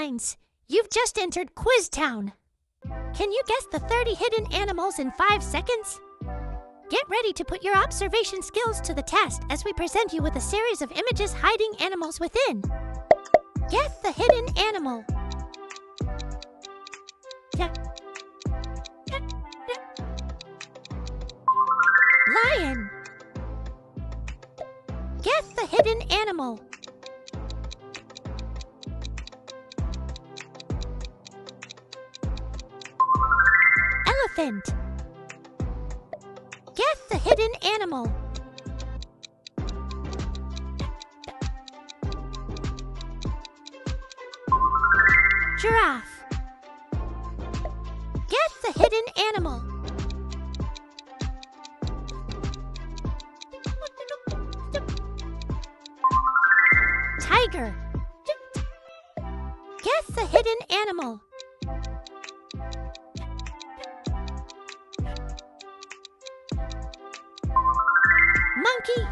lines. You've just entered Quiz Town. Can you guess the 30 hidden animals in 5 seconds? Get ready to put your observation skills to the test as we present you with a series of images hiding animals within. Guess the hidden animal. Lion. Guess the hidden animal. Elephant. Guess the hidden animal. Giraffe. Guess the hidden animal. Tiger. Guess the hidden animal. Monkey.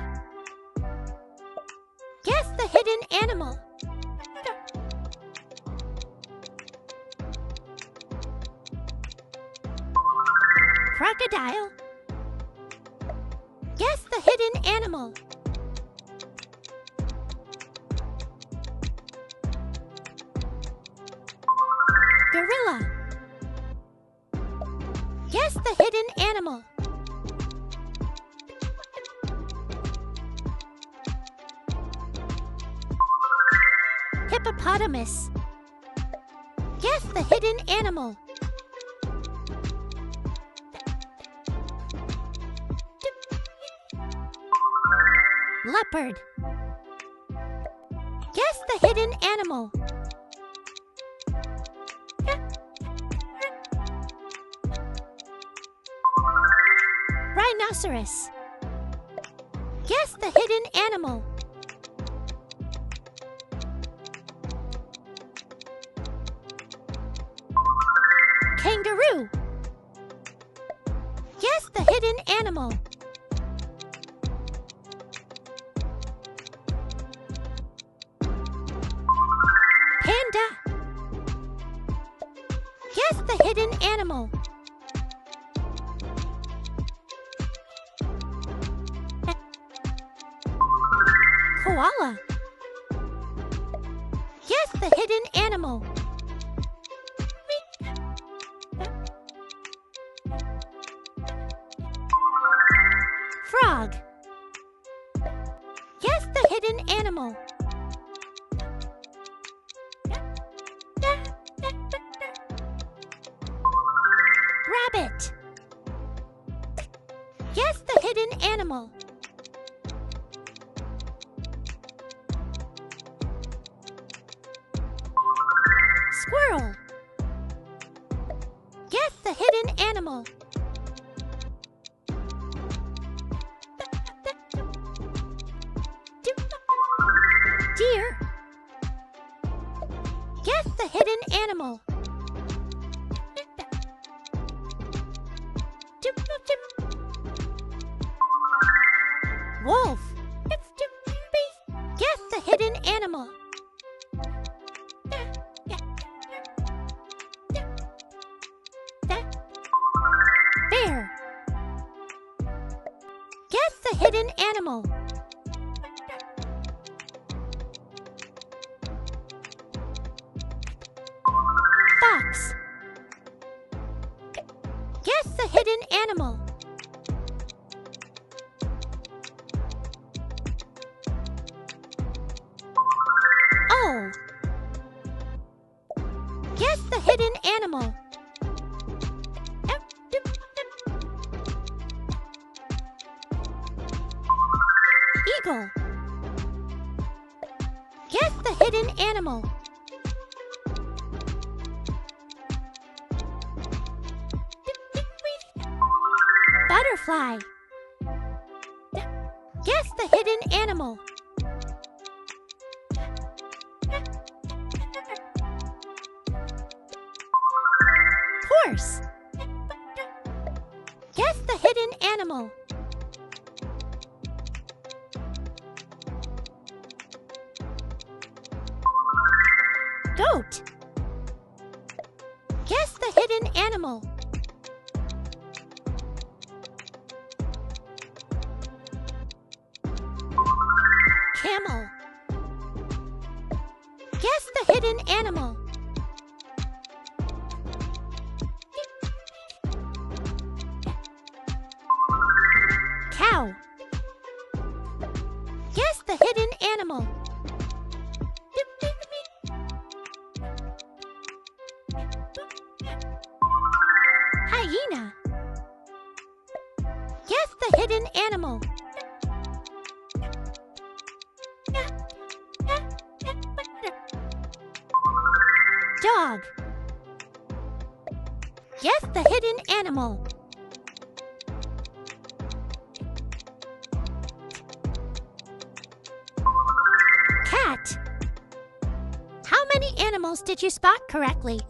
Guess the hidden animal. Crocodile. Guess the hidden animal. Gorilla. Guess the hidden animal. Hippopotamus. Guess the hidden animal. Leopard. Guess the hidden animal. Rhinoceros. Guess the hidden animal. Kangaroo. Guess the hidden animal. Panda. Guess the hidden animal. Koala. Guess the hidden animal. Frog. Guess the hidden animal. Rabbit. Guess the hidden animal. Squirrel. Guess the hidden animal. Deer. Guess the hidden animal. Wolf. Guess the hidden animal. Bear. Guess the hidden animal. Fox. Guess the hidden animal. Owl. Guess the hidden animal. Eagle. Guess the hidden animal. Butterfly. Guess the hidden animal. Horse. Guess the hidden animal. Goat. hidden animal? Camel. Guess the hidden animal. Cow. Guess the hidden animal. Hyena. Guess the hidden animal. Dog. Guess the hidden animal. Cat. How many animals did you spot correctly?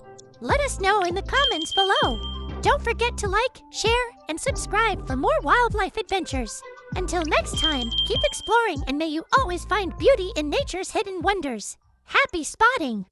Let us know in the comments below. Don't forget to like, share, and subscribe for more wildlife adventures. Until next time, keep exploring and may you always find beauty in nature's hidden wonders. Happy spotting!